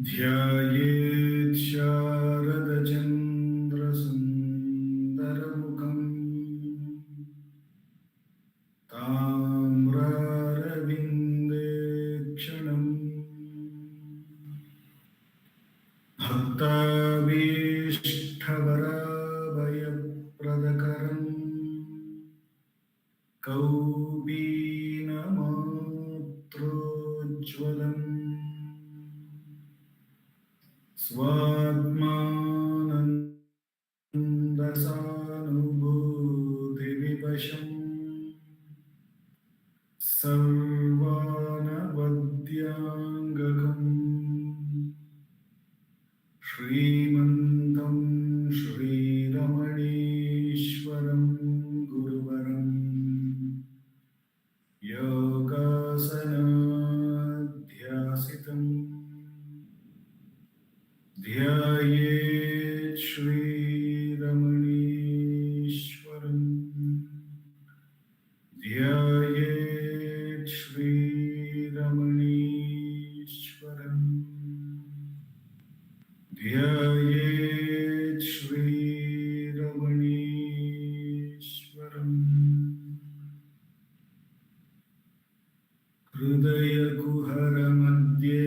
ध्यायेत् शारदचन्द्रसुन्दरमुखम् ताम्रारविन्देक्षणम् भक्ताभीष्टवराभयप्रदकरम् कौपीनमात्रोज्ज्वलम् स्वात्मानन्दसानुभूतिविवशम् सर्वानवद्याङ्गकम् श्रीमन्तं श्रीरमणीश्वरं गुरुवरं योगासनाध्यासितम् ध्यायेत् श्रीरमणीश्वरम् ध्यायेत् श्रीरमणीश्वरम् ध्यायेत् श्रीरमणीश्वरम् हृदयकुहरमध्ये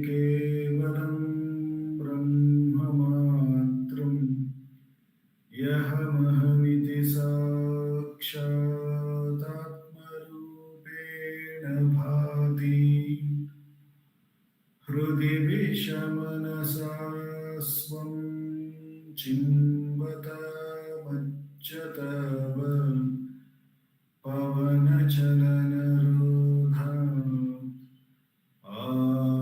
केवलं ब्रह्ममात्रं यहमहमिति साक्षादात्मरूपेण भाति हृदि विषमनसा स्वं चिन्वतामच्युतव पवनचलनरोधा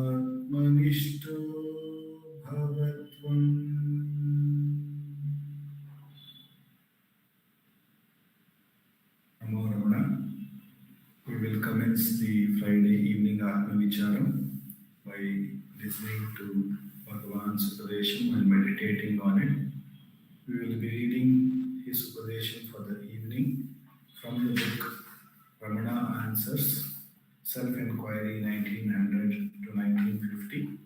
आत्मनिष्ठो भवत्वम्। Namo Ramana. We will commence the Friday evening Atma Vicharam by listening to Bhagavan's Upadesham and meditating on it. We will be reading his Upadesham for the evening from the book Ramana Answers, Self-Enquiry 1900 to 1950,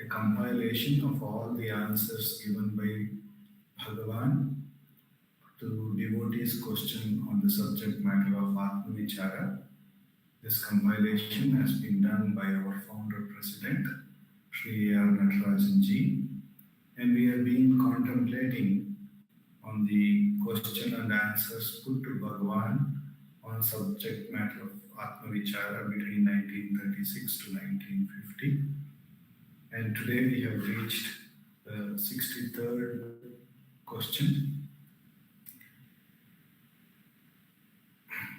a compilation of all the answers given by Bhagavan to devotees' question on the subject matter of Atma Vichara. This compilation has been done by our founder president, Sarada Natarajan ji, and we have been contemplating on the question and answers put to Bhagavan on subject matter of Atma Vichara between 1936 to 1950. And today we have reached the 63rd question.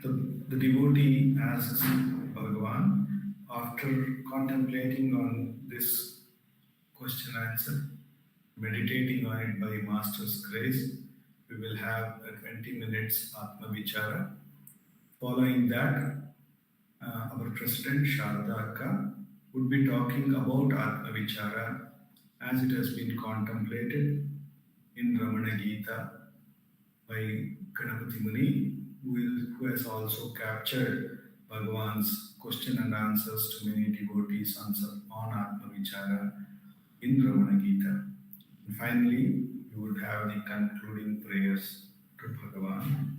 The devotee asks Bhagavan, after contemplating on this question answer, meditating on it by Master's grace, we will have a 20 minutes Atma Vichara. Following that, our President Sarada Akka would be talking about Atma Vichara as it has been contemplated in Ramana Gita by Ganapati Muni, who has also captured Bhagavan's question and answers to many devotees on Atma Vichara in Ramana Gita. And finally, we would have the concluding prayers to Bhagavan.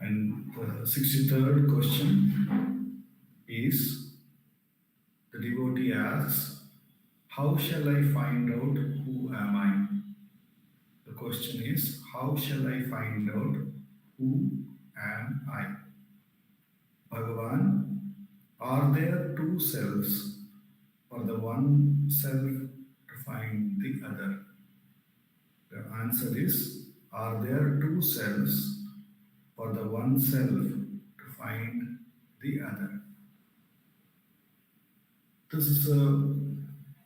And the 63rd question is, the devotee asks, how shall I find out who am I? The question is, how shall I find out who am I? Bhagavan, are there two selves, or the one self to find the other? The answer is, are there two selves, or the one self to find the other? This is the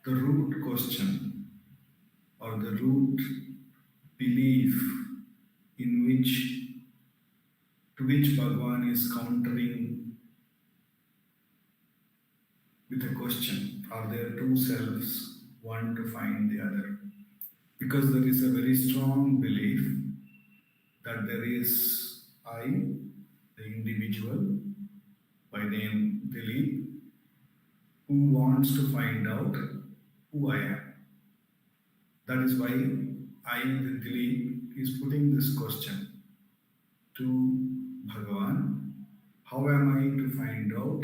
root question, or the root belief to which Bhagavan is countering with a question, are there two selves, one to find the other? Because there is a very strong belief that there is I, the individual, by name Dileep, who wants to find out who who I am. That is why I, the Dileep, is putting this question to Bhagavan. How am I to find out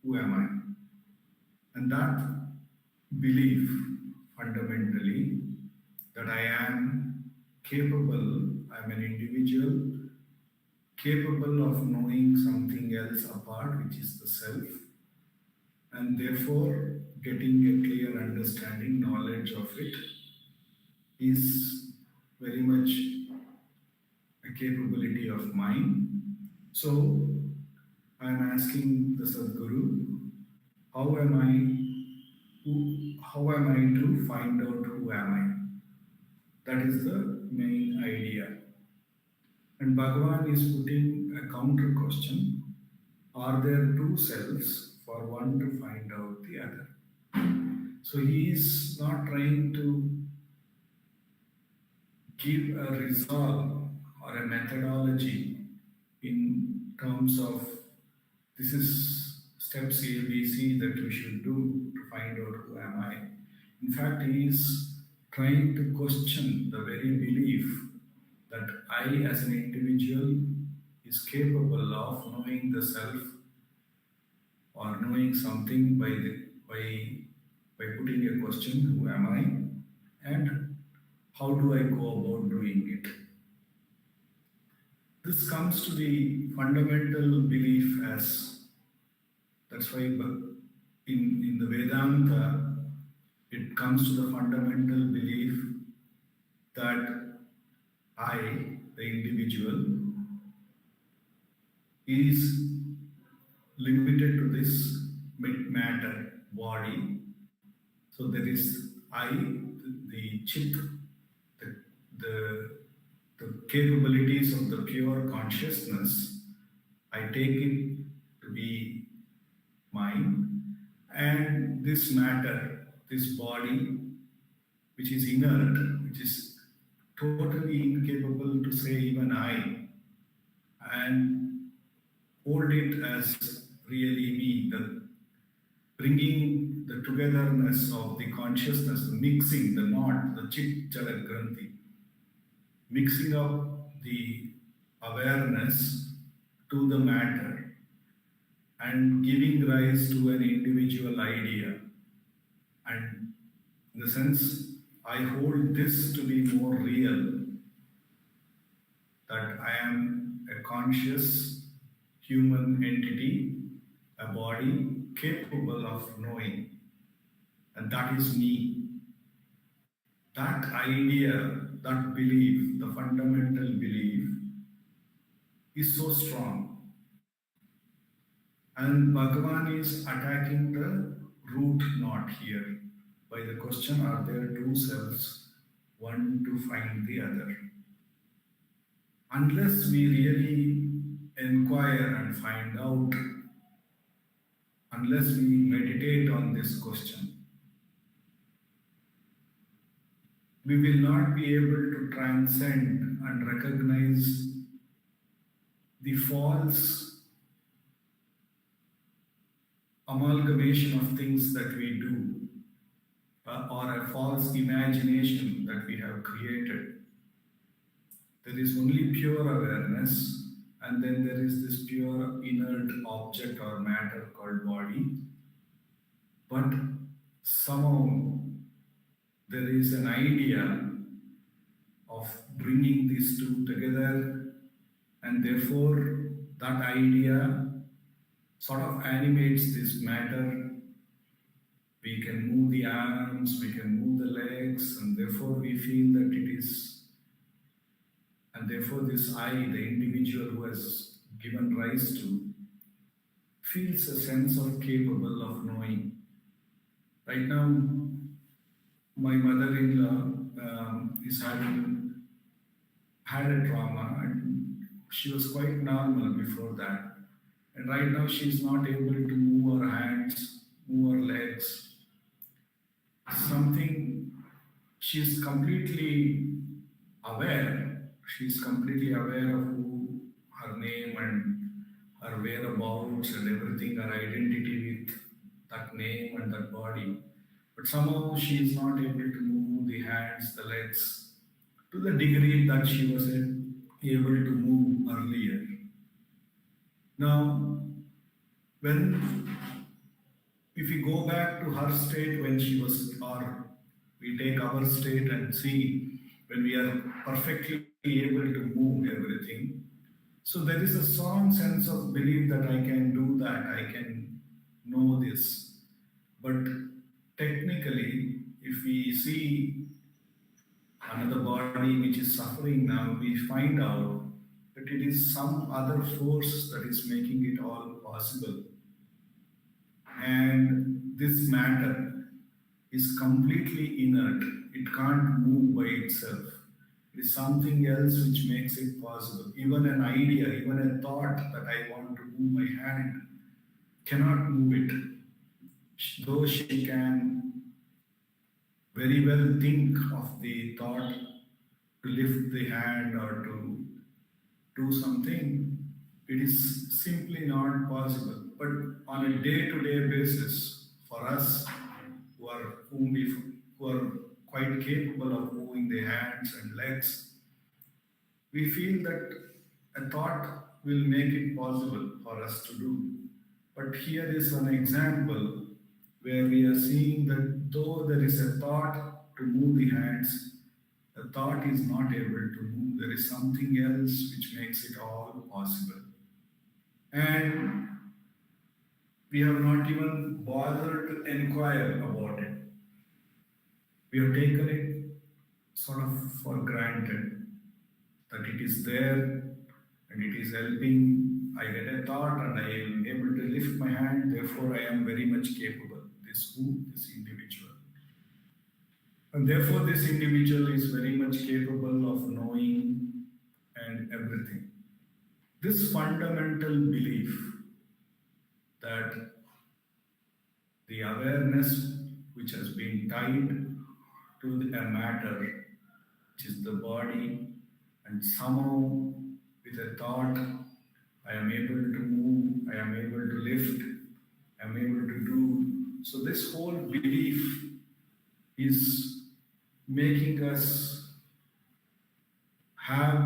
who am I? And that belief fundamentally that I am capable, I'm an individual, capable of knowing something else apart, which is the self, and therefore getting a clear understanding, knowledge of it is very much a capability of mine. So I'm asking the Sadguru, how am how am I to find out who am I? That is the main idea. And Bhagavan is putting a counter question. Are there two selves for one to find out the other? So he is not trying to give a resolve or a methodology in terms of this is steps A, B, C that you should do to find out who am I. In fact, he is trying to question the very belief that I as an individual is capable of knowing the self or knowing something by putting a question, who am I? And how do I go about doing it? This comes to the fundamental belief as, that's why in the Vedanta, it comes to the fundamental belief that I, the individual, is limited to this matter, body. So there is I, the chit, the, the, the capabilities of the pure consciousness. I take it to be mine. And this matter, this body, which is inert, which is totally incapable to say even I, and hold it as really me, the bringing the togetherness of the consciousness, mixing the knot, the chit jala granthi, mixing up the awareness to the matter and giving rise to an individual idea. And in the sense, I hold this to be more real, that I am a conscious human entity, a body capable of knowing, and that is me. That idea, that belief, the fundamental belief is so strong. And Bhagavan is attacking the root knot here by the question, are there two selves, one to find the other? Unless we really inquire and find out, unless we meditate on this question, we will not be able to transcend and recognize the false amalgamation of things that we do, or a false imagination that we have created. There is only pure awareness, and then there is this pure inert object or matter called body. But somehow there is an idea of bringing these two together, and therefore that idea sort of animates this matter. We can move the arms, we can move the legs, and therefore we feel that it is. And therefore this I, the individual who has given rise to, feels a sense of capable of knowing. Right now, my mother-in-law is had a trauma, and she was quite normal before that. And right now she's not able to move her hands, move her legs. She's completely aware. She's completely aware of who her name and her whereabouts and everything, her identity with that name and that body. but somehow she is not able to move the hands, the legs to the degree that she was able to move earlier. Now, when if we go back to her state when she was, or we take our state and see when we are perfectly able to move everything, so there is a strong sense of belief that I can do that, I can know this. But technically, if we see another body which is suffering now, we find out that it is some other force that is making it all possible. And this matter is completely inert. It can't move by itself. It is something else which makes it possible. Even an idea, even a thought that I want to move my hand cannot move it. Though she can very well think of the thought to lift the hand or to do something, it is simply not possible. But on a day-to-day basis, for us who are quite capable of moving the hands and legs, we feel that a thought will make it possible for us to do. But here is an example where we are seeing that though there is a thought to move the hands, the thought is not able to move. There is something else which makes it all possible. And we have not even bothered to inquire about it. We have taken it sort of for granted that it is there and it is helping. I get a thought and I am able to lift my hand, therefore I am very much capable. This individual. And therefore this individual is very much capable of knowing and everything. This fundamental belief that the awareness which has been tied to a matter, which is the body, and somehow with a thought, I am able to move, I am able to lift, I am able to do. So this whole belief is making us have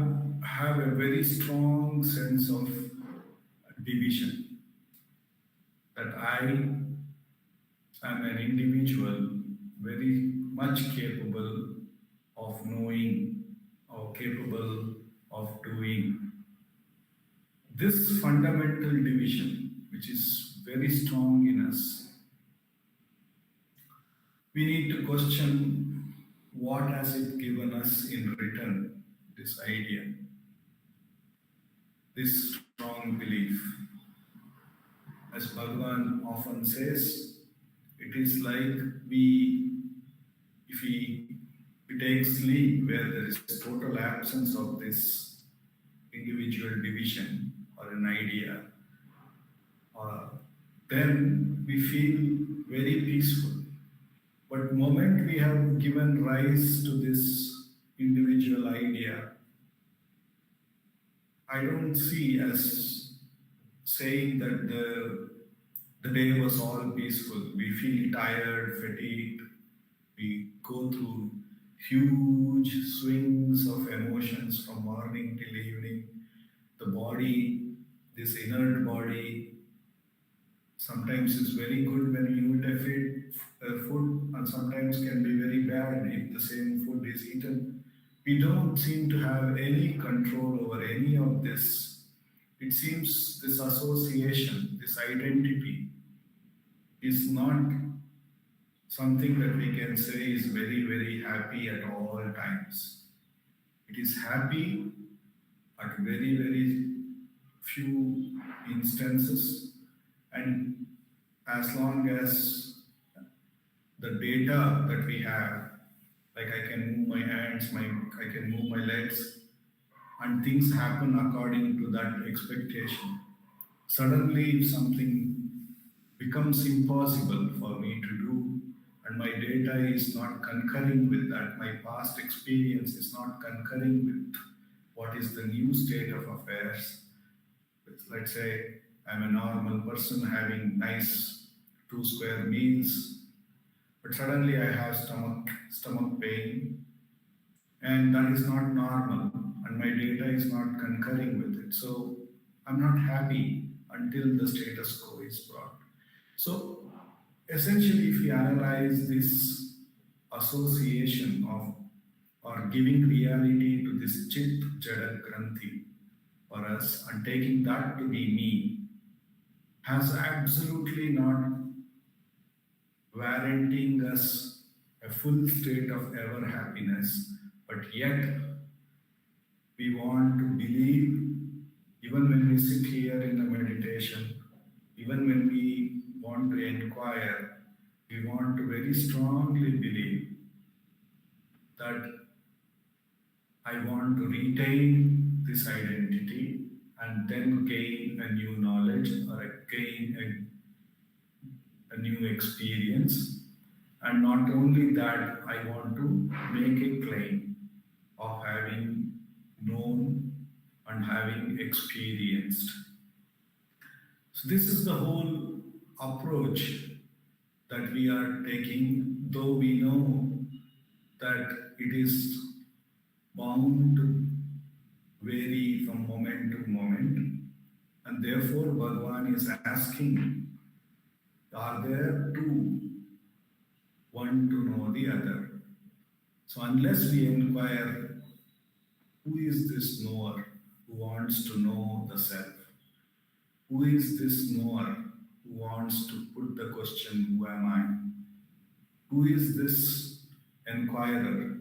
a very strong sense of division. That I am an individual very much capable of knowing or capable of doing. This fundamental division, which is very strong in us, we need to question what has it given us in return, this idea, this strong belief. As Bhagavan often says, it is like if we take sleep where there is total absence of this individual division or an idea, then we feel very peaceful. But the moment we have given rise to this individual idea, I don't see as saying that the day was all peaceful. We feel tired, fatigued. We go through huge swings of emotions from morning till evening. The body, this inert body, sometimes is very good when you eat food, and sometimes can be very bad if the same food is eaten. We don't seem to have any control over any of this. It seems this association, this identity, is not something that we can say is very, very happy at all times. It is happy at very, very few instances, and as long as the data that we have, like I can move my hands, I can move my legs, and things happen according to that expectation. Suddenly, if something becomes impossible for me to do, and my data is not concurring with that, my past experience is not concurring with what is the new state of affairs. Let's say I'm a normal person having nice 2 square meals, but suddenly I have stomach pain, and that is not normal, and my data is not concurring with it. So I'm not happy until the status quo is brought. So essentially, if we analyze this association of or giving reality to this chit jada granthi for us and taking that to be me has absolutely not warranting us a full state of ever happiness, but yet we want to believe, even when we sit here in a meditation, even when we want to inquire, we want to very strongly believe that I want to retain this identity and then gain a new knowledge or gain a new experience. And not only that, I want to make a claim of having known and having experienced. So this is the whole approach that we are taking, though we know that it is bound to vary from moment to moment, and therefore Bhagavan is asking, are there two, one to know the other? So unless we inquire, who is this knower who wants to know the self? Who is this knower who wants to put the question, who am I? Who is this inquirer?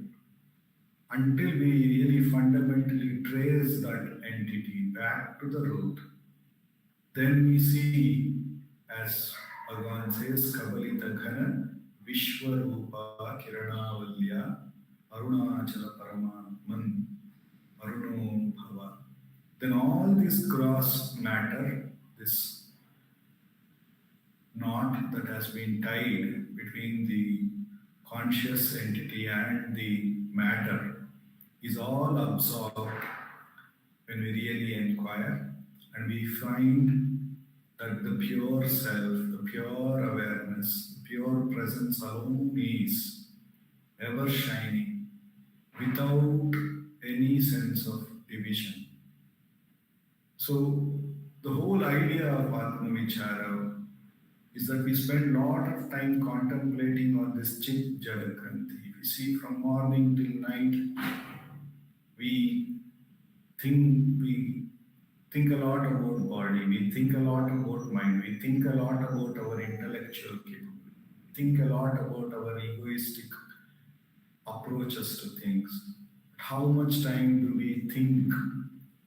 Until we really fundamentally trace that entity back to the root, then we see, as Bhagavan says, Kabalita Ghana, Vishwarupa Kiranavalya, Arunachala Paramatman, Aruno Bhava. Then all this gross matter, this knot that has been tied between the conscious entity and the matter is all absorbed when we really inquire, and we find that the pure self, the pure awareness, the pure presence alone is ever shining without any sense of division. So the whole idea of Atma Vichara is that we spend a lot of time contemplating on this chit jada granthi. We see from morning till night, we think a lot about body, we think a lot about mind, we think a lot about our intellectual capability, we think a lot about our egoistic approaches to things. How much time do we think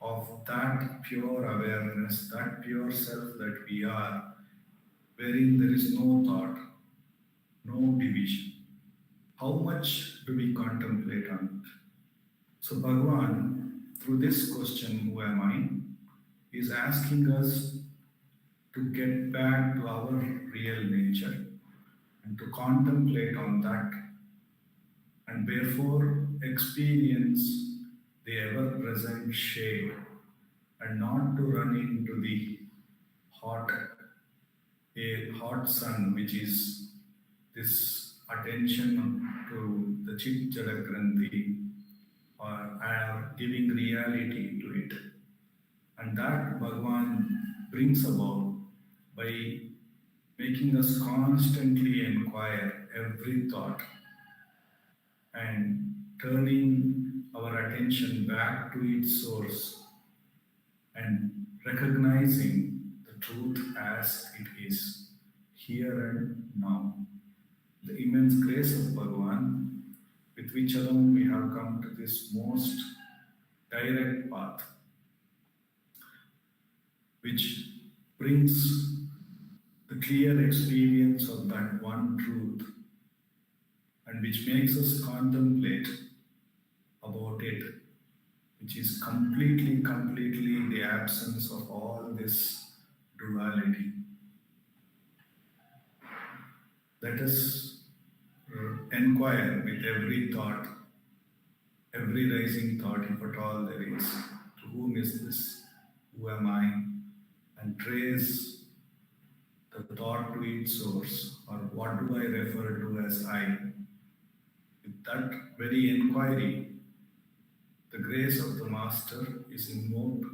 of that pure awareness, that pure self that we are, wherein there is no thought, no division? How much do we contemplate on it? So Bhagavan, through this question, who am I, is asking us to get back to our real nature and to contemplate on that, and therefore experience the ever-present shade and not to run into the hot sun, which is this attention to the chit jada granthi, or giving reality to it. And that Bhagavan brings about by making us constantly inquire every thought and turning our attention back to its source and recognizing the truth as it is, here and now. The immense grace of Bhagavan, with which alone we have come to this most direct path, which brings the clear experience of that one truth and which makes us contemplate about it, which is completely the absence of all this duality. Let us inquire with every thought, every rising thought, if at all there is, to whom is this, who am I, and trace the thought to concrete source, or what do I refer to as I? With that very inquiry, the grace of the Master is invoked,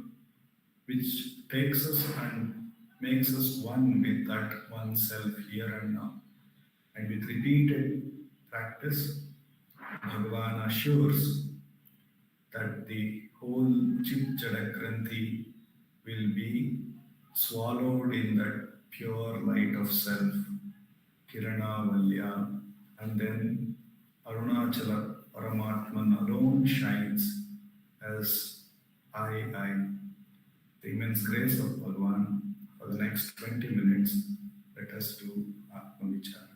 which takes us and makes us one with that oneself here and now. And with repeated practice, Bhagavan assures that the whole Chit Jadakranti will be swallowed in that pure light of self, Kirana Valya, and then Arunachala Paramatman alone shines as I. The immense grace of Bhagavan. For the next 20 minutes, let us do Atma Vichara.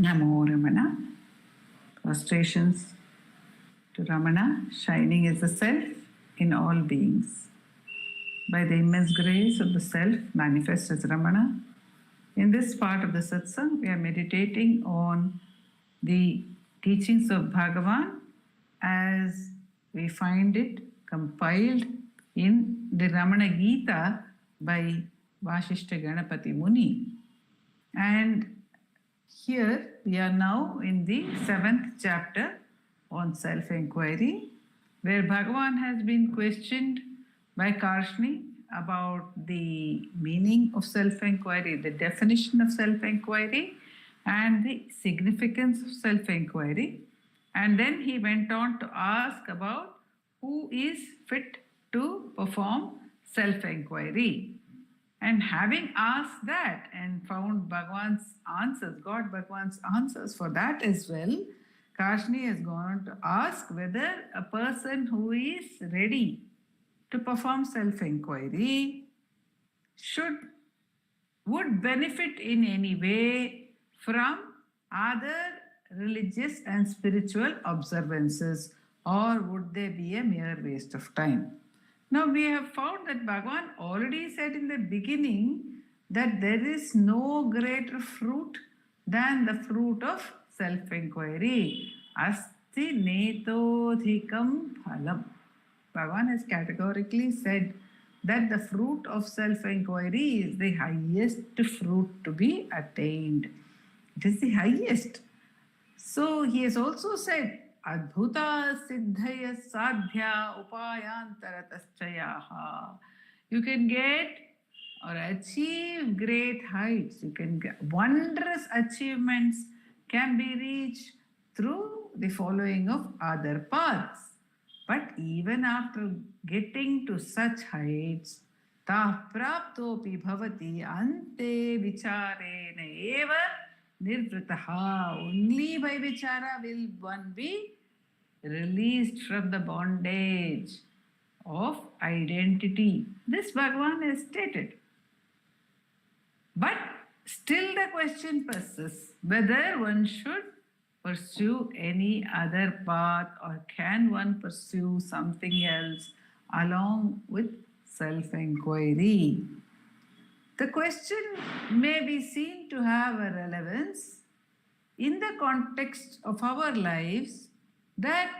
Namo Ramana. Prostrations to Ramana, shining as the self in all beings. By the immense grace of the self manifest as Ramana, in this part of the satsang, we are meditating on the teachings of Bhagavan as we find it compiled in the Ramana Gita by Vashishta Ganapati Muni. And here we are now in the 7th chapter on self-enquiry, where Bhagavan has been questioned by Karshni about the meaning of self-enquiry, the definition of self-enquiry, and the significance of self-enquiry. And then he went on to ask about who is fit to perform self-enquiry. And having asked that and found Bhagavan's answers, God Bhagavan's answers for that as well, Karshni has gone on to ask whether a person who is ready to perform self-enquiry would benefit in any way from other religious and spiritual observances, or would they be a mere waste of time? Now we have found that Bhagavan already said in the beginning that there is no greater fruit than the fruit of self-enquiry. Asti netodhikam phalam. Bhagavan has categorically said that the fruit of self-enquiry is the highest fruit to be attained. It is the highest. So he has also said, Adbhuta siddhaya sadhya upayantarataschayaha. You can get or achieve great heights. You can get wondrous achievements can be reached through the following of other paths. But even after getting to such heights, tah praptopi bhavati ante vicharena eva nirvritaha. Only by vichara will one be released from the bondage of identity. This Bhagavan has stated. But still the question persists whether one should pursue any other path, or can one pursue something else along with self-enquiry. The question may be seen to have a relevance in the context of our lives, that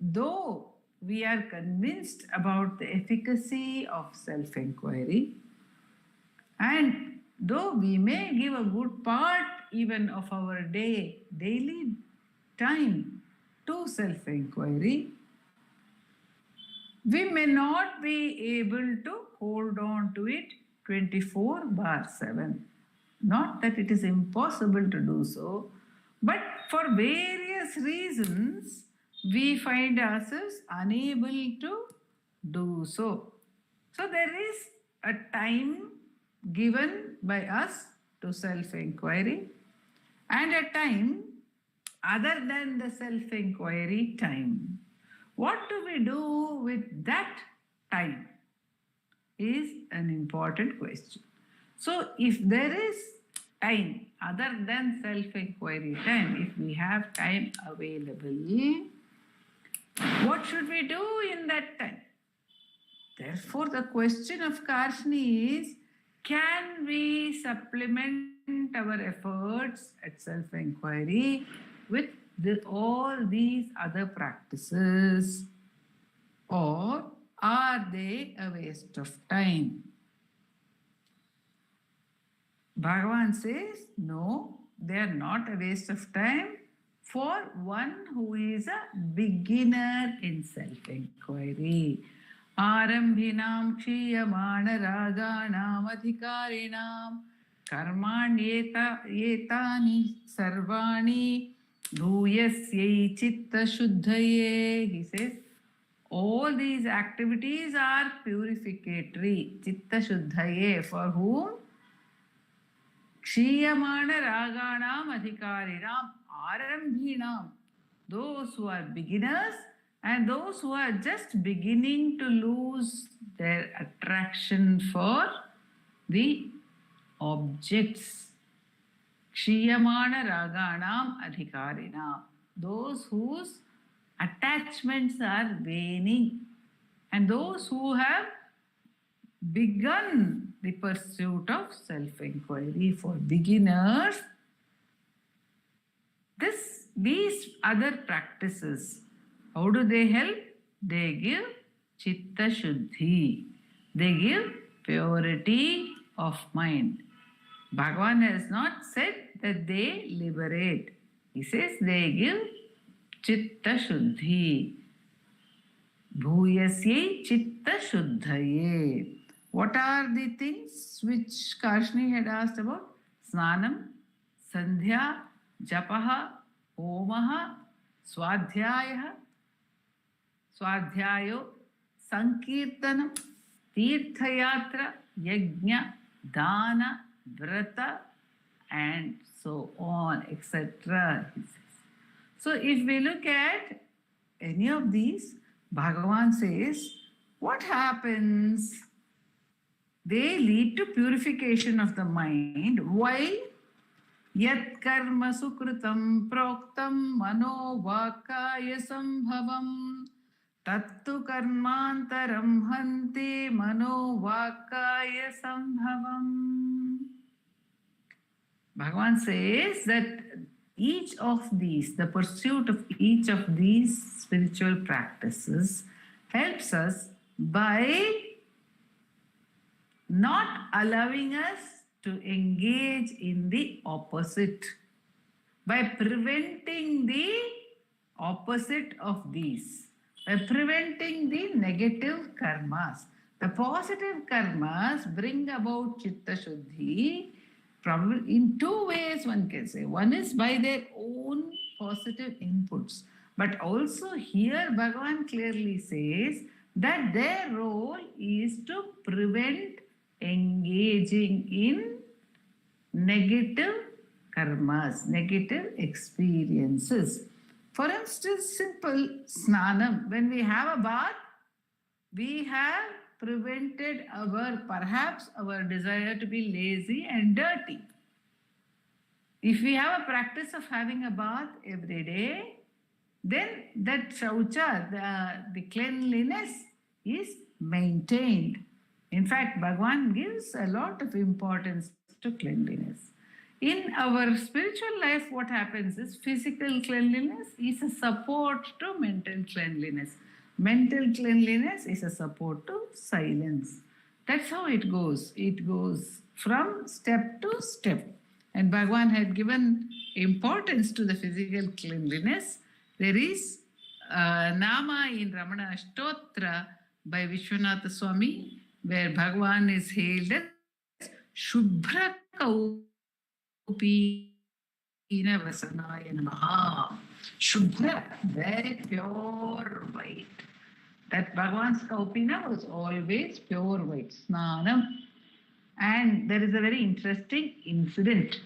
though we are convinced about the efficacy of self-enquiry, and though we may give a good part even of our daily time to self-enquiry, we may not be able to hold on to it 24/7. Not that it is impossible to do so, but for various reasons we find ourselves unable to do so. So there is a time given by us to self-enquiry, and a time other than the self-enquiry time. What do we do with that time is an important question. So if there is time other than self-enquiry time, if we have time available, what should we do in that time? Therefore, the question of Karshni is, can we supplement our efforts at self-enquiry with all these other practices, or are they a waste of time? Bhagavan says, no, they are not a waste of time for one who is a beginner in self-enquiry. Arambhinam kshiyamana raganam adhikarinam karmanyetani sarvani bhuyasyai chitta shuddhaye. He says, all these activities are purificatory, chitta shuddhaye, for whom? Kshiyamana raganam adhikarinam arambhinam, those who are beginners and those who are just beginning to lose their attraction for the objects. Kshiyamana raganam adhikarina. Those whose attachments are waning, and those who have begun the pursuit of self-enquiry. For beginners, these other practices, how do they help? They give chitta shuddhi. They give purity of mind. Bhagavan has not said that they liberate. He says they give chitta shuddhi. Bhuyasye chitta shuddhaye. What are the things which Karshni had asked about? Snanam, Sandhya, Japaha, Omaha, Swadhyaya, Swadhyayo, Sankirtanam, Tirthayatra, Yajna, Dana, Vrata, and so on, etc. So if we look at any of these, Bhagavan says, what happens? They lead to purification of the mind. Why? Yat karma sukritam proktam mano vakaya sambhavam tattu karmantaram hante mano vakaya sambhavam. Bhagavan says that each of these, the pursuit of each of these spiritual practices helps us by not allowing us to engage in the opposite, by preventing the opposite of these, by preventing the negative karmas. The positive karmas bring about chitta shuddhi, probably in two ways one can say. One is by their own positive inputs, but also here Bhagavan clearly says that their role is to prevent engaging in negative karmas, negative experiences. For instance, simple snanam. When we have a bath, we have prevented perhaps our desire to be lazy and dirty. If we have a practice of having a bath every day, then that shaucha, the cleanliness, is maintained. In fact, Bhagavan gives a lot of importance to cleanliness. In our spiritual life, what happens is physical cleanliness is a support to mental cleanliness. Mental cleanliness is a support to silence. That's how it goes. It goes from step to step. And Bhagavan had given importance to the physical cleanliness. There is a nama in Ramanacentre by Vishwanatha Swami, where Bhagavan is hailed as Shubhra Kaupina Vasanaya Namaha. Shubhra, very pure white. That Bhagavan's Kaupina was always pure white, Snanam. And there is a very interesting incident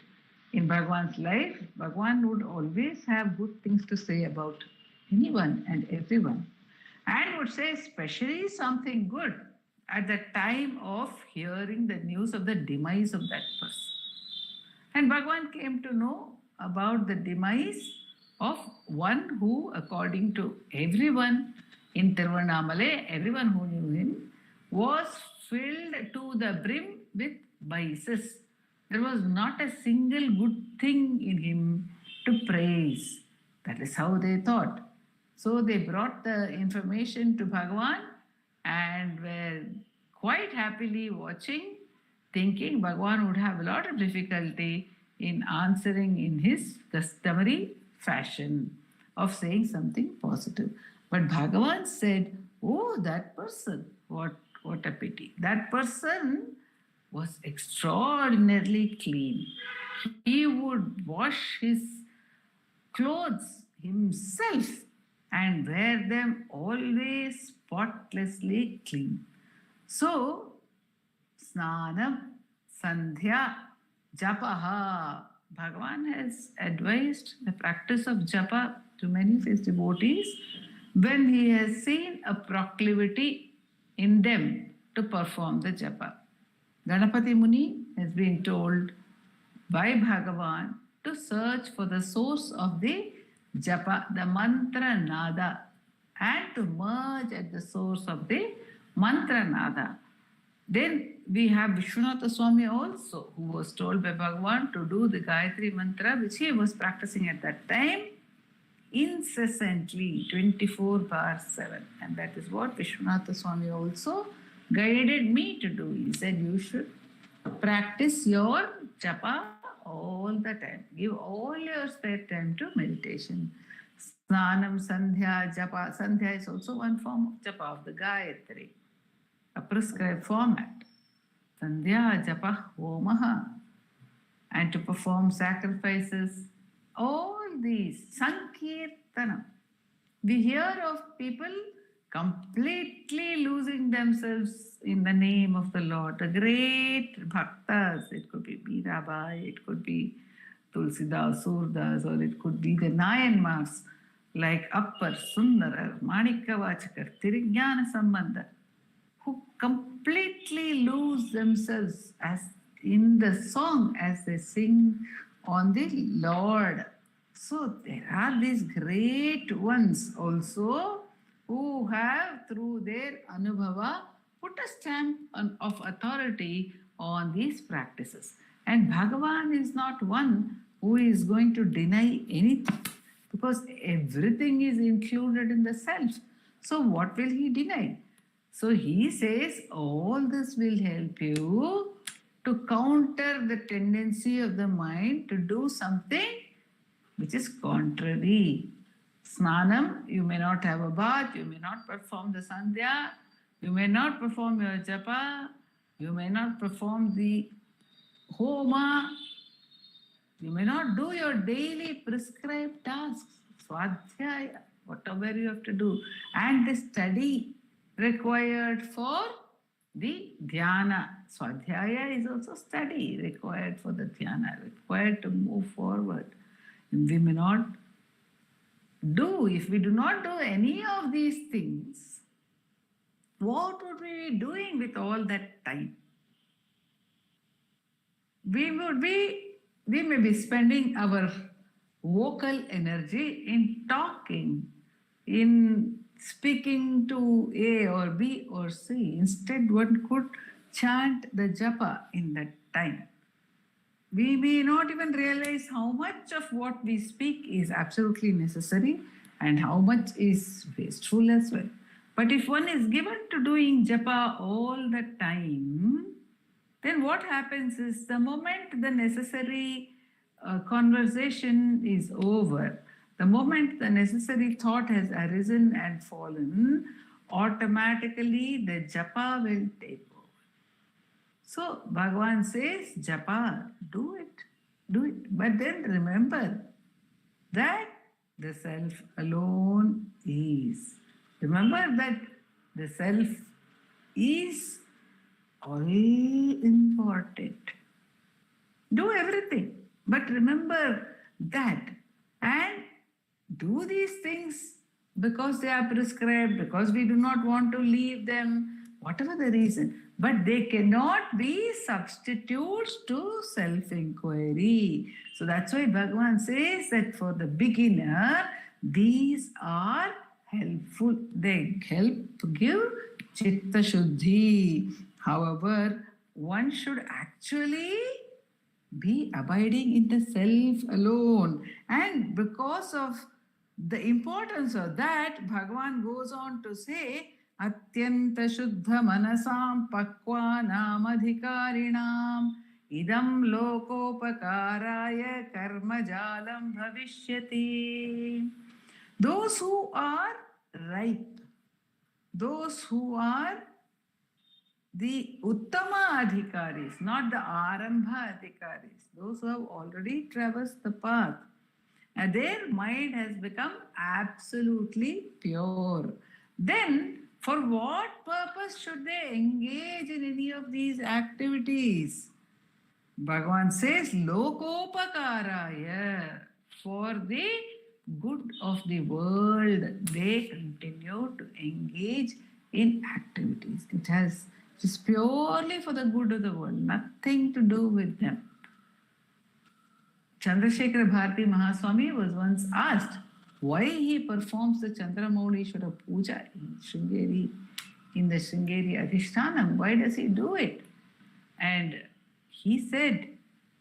in Bhagavan's life. Bhagavan would always have good things to say about anyone and everyone, and would say especially something good at the time of hearing the news of the demise of that person. And Bhagavan came to know about the demise of one who, according to everyone in Tiruvannamalai, everyone who knew him, was filled to the brim with vices. There was not a single good thing in him to praise. That is how they thought. So they brought the information to Bhagavan and were quite happily watching, thinking Bhagavan would have a lot of difficulty in answering in his customary fashion of saying something positive. But Bhagavan said, oh, that person, what a pity. That person was extraordinarily clean. He would wash his clothes himself and wear them always spotlessly clean. So, Snanam, Sandhya, Japaha. Bhagavan has advised the practice of japa to many of his devotees when he has seen a proclivity in them to perform the japa. Ganapati Muni has been told by Bhagavan to search for the source of the japa, the mantra nada, and to merge at the source of the mantra nada. Then we have Vishwanatha Swami also, who was told by Bhagavan to do the Gayatri mantra, which he was practicing at that time incessantly, 24/7. And that is what Vishwanatha Swami also guided me to do. He said, you should practice your japa all the time. Give all your spare time to meditation. Snanam, Sandhya, Japa. Sandhya is also one form of japa of the Gayatri, a prescribed format. Sandhya, Japa, Homaha. And to perform sacrifices. All these. Sankirtanam. We hear of people completely losing themselves in the name of the Lord. The great bhaktas, it could be Mirabai, it could be Tulsidas, Surdas, or it could be the Nayanmars like Appar, Sundarar, Manikavachakar, Tirignyana Sambandha, who completely lose themselves as in the song as they sing on the Lord. So there are these great ones also who have, through their anubhava, put a stamp of authority on these practices. And Bhagavan is not one who is going to deny anything, because everything is included in the self. So what will he deny? So he says all this will help you to counter the tendency of the mind to do something which is contrary. Snanam, you may not have a bath, you may not perform the sandhya, you may not perform your japa, you may not perform the homa, you may not do your daily prescribed tasks, swadhyaya, whatever you have to do, and the study required for the dhyana. Swadhyaya is also study required for the dhyana, required to move forward. And we may not do, if we do not do any of these things, what would we be doing with all that time? We may be spending our vocal energy in talking, in speaking to A or B or C. Instead, one could chant the japa in that time. We may not even realize how much of what we speak is absolutely necessary and how much is wasteful as well. But if one is given to doing japa all the time, then what happens is the moment the necessary conversation is over, the moment the necessary thought has arisen and fallen, automatically the japa will take over. So Bhagavan says, japa, do it. But then remember that the self alone is. Remember that the self is all important. Do everything, but remember that, and do these things because they are prescribed, because we do not want to leave them, whatever the reason. But they cannot be substitutes to self-inquiry. So that's why Bhagavan says that for the beginner, these are helpful. They help give chitta shuddhi. However, one should actually be abiding in the self alone. And because of the importance of that, Bhagavan goes on to say, Atyanta shuddha manasam pakvanam adhikarinam idam lokopakaraya karmajalam bhavishyati. Those who are ripe, those who are the Uttama adhikaris, not the Arambha adhikaris, those who have already traversed the path, and their mind has become absolutely pure. Then, for what purpose should they engage in any of these activities? Bhagavan says, Lokopakaraya, for the good of the world, they continue to engage in activities. It is purely for the good of the world, nothing to do with them. Chandrasekhara Bharati Mahaswami was once asked why he performs the Chandramaulishwara Puja in Sringeri, in the Sringeri Adhishtanam. Why does he do it? And he said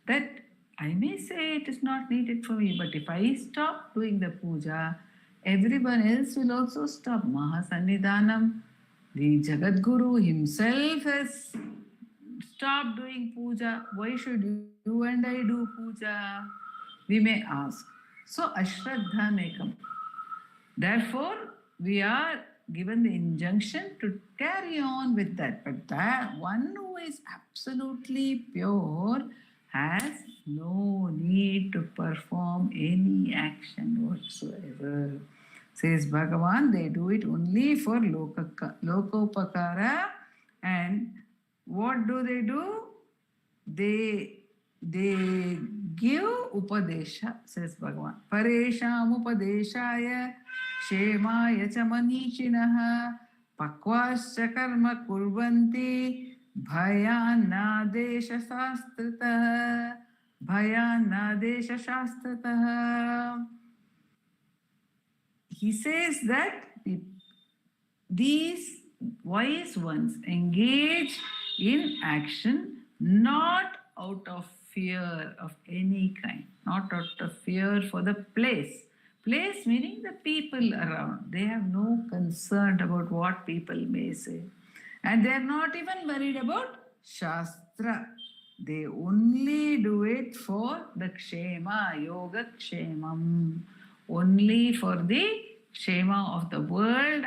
that I may say it is not needed for me, but if I stop doing the puja, everyone else will also stop. Mahasannidhanam, the Jagadguru himself has stopped doing puja. Why should you and I do puja? We may ask. So, Ashraddha may come. Therefore, we are given the injunction to carry on with that. But that one who is absolutely pure has no need to perform any action whatsoever. Says Bhagavan, they do it only for lokopakara. And what do? They give upadesha, says Bhagavan. Paresham upadeshaya kshemaya cha manishinaha pakvascha karma kurvanti bhayanadesha shastrataha. He says that these wise ones engage in action not out of fear of any kind, not out of fear for the place. Place meaning the people around. They have no concern about what people may say. And they are not even worried about Shastra. They only do it for the Kshema, Yoga Kshemam. Only for the Kshema of the world.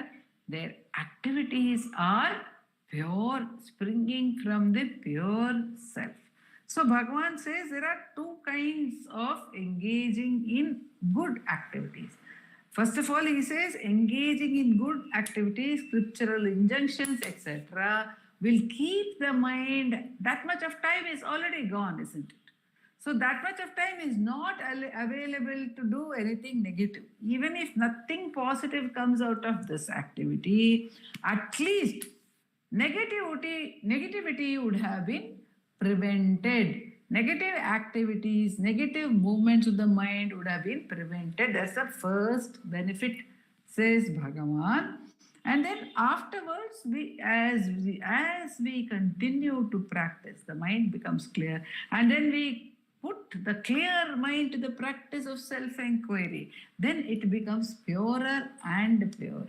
Their activities are pure, springing from the pure self. So Bhagavan says there are two kinds of engaging in good activities. First of all, he says engaging in good activities, scriptural injunctions, etc. will keep the mind. That much of time is already gone, isn't it? So that much of time is not available to do anything negative. Even if nothing positive comes out of this activity, at least negativity would have been prevented. Negative activities, negative movements of the mind would have been prevented. That's the first benefit, says Bhagavan. And then afterwards, as we continue to practice, the mind becomes clear. And then we put the clear mind to the practice of self-enquiry. Then it becomes purer and purer.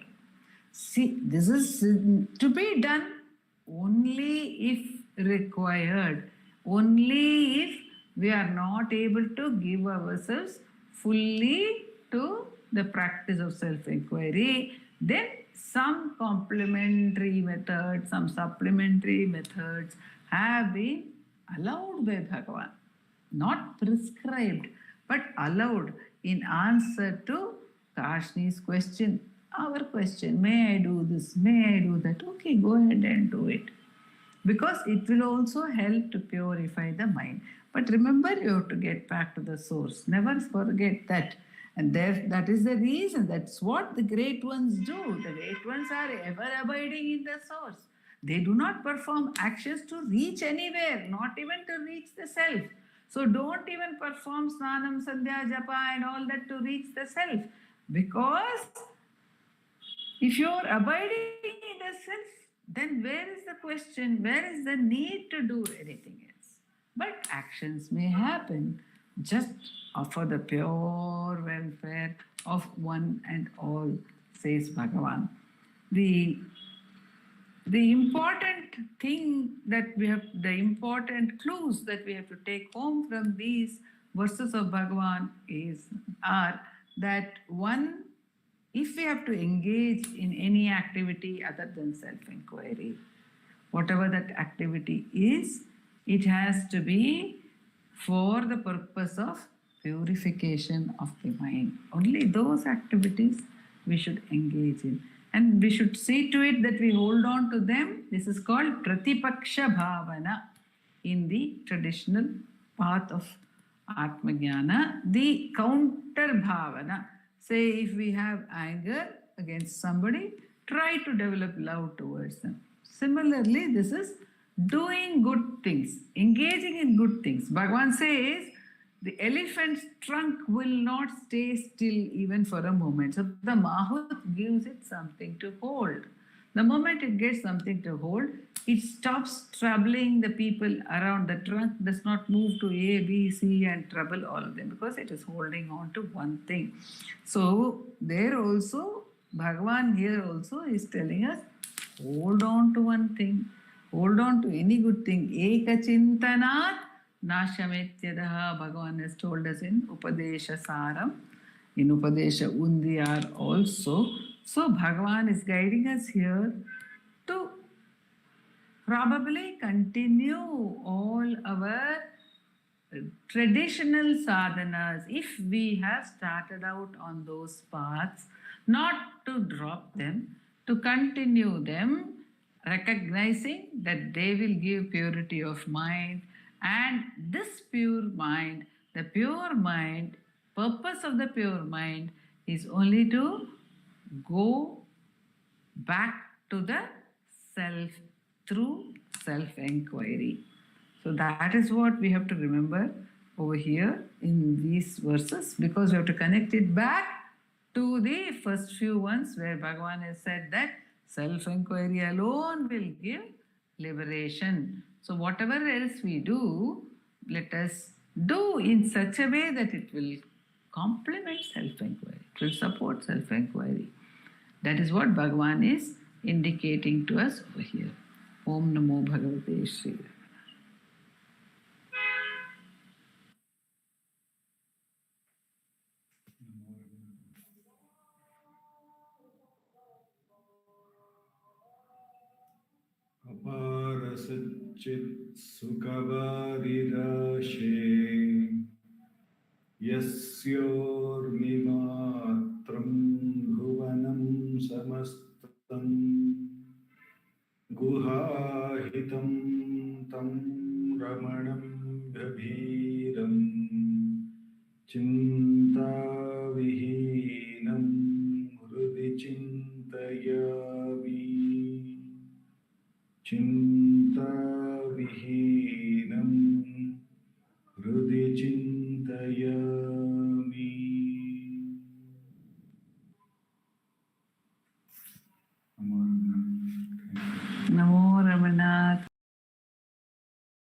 See, this is to be done only if required. Only if we are not able to give ourselves fully to the practice of self-enquiry, then some complementary methods, some supplementary methods have been allowed by Bhagavan. Not prescribed, but allowed in answer to Kashni's question, our question, may I do this, may I do that? Okay, go ahead and do it. Because it will also help to purify the mind. But remember, you have to get back to the source. Never forget that. And that is the reason. That's what the great ones do. The great ones are ever abiding in the source. They do not perform actions to reach anywhere, not even to reach the self. So don't even perform Snanam, Sandhya, Japa and all that to reach the self. Because if you are abiding in the self, then where is the question? Where is the need to do anything else? But actions may happen just for the pure welfare of one and all, says Bhagavan. The important thing that we have, the important clues that we have to take home from these verses of Bhagavan are that one, if we have to engage in any activity other than self-enquiry, whatever that activity is, it has to be for the purpose of purification of the mind. Only those activities we should engage in. And we should see to it that we hold on to them. This is called Pratipaksha Bhavana in the traditional path of Atmajnana. The counter Bhavana. Say if we have anger against somebody, try to develop love towards them. Similarly, this is doing good things, engaging in good things. Bhagavan says, the elephant's trunk will not stay still even for a moment. So the Mahut gives it something to hold. The moment it gets something to hold, it stops troubling the people around. The trunk does not move to A, B, C and trouble all of them because it is holding on to one thing. So there also, Bhagavan here also is telling us, hold on to one thing. Hold on to any good thing. Eka chintanat nashametyadaha, Bhagavan has told us in Upadesha Saram, in Upadesha Undiyar also. So Bhagavan is guiding us here to probably continue all our traditional sadhanas. If we have started out on those paths, not to drop them, to continue them, recognizing that they will give purity of mind, and this pure mind, the pure mind, purpose of the pure mind is only to go back to the self through self-enquiry. So that is what we have to remember over here in these verses, because we have to connect it back to the first few ones where Bhagavan has said that self-enquiry alone will give liberation. So whatever else we do, let us do in such a way that it will complement self-enquiry, it will support self-enquiry. That is what Bhagavan is indicating to us over here. Om Namo Bhagavate Shri Ram. Apara Satchit Sukhavarirashi Yasyormimatram Bhuvanam Samastam Guhahitam Tam Ramanam Gabhiram Chintavihinam Hrudi Chintayami Chintavihinam Hrudi Chintayami. Namo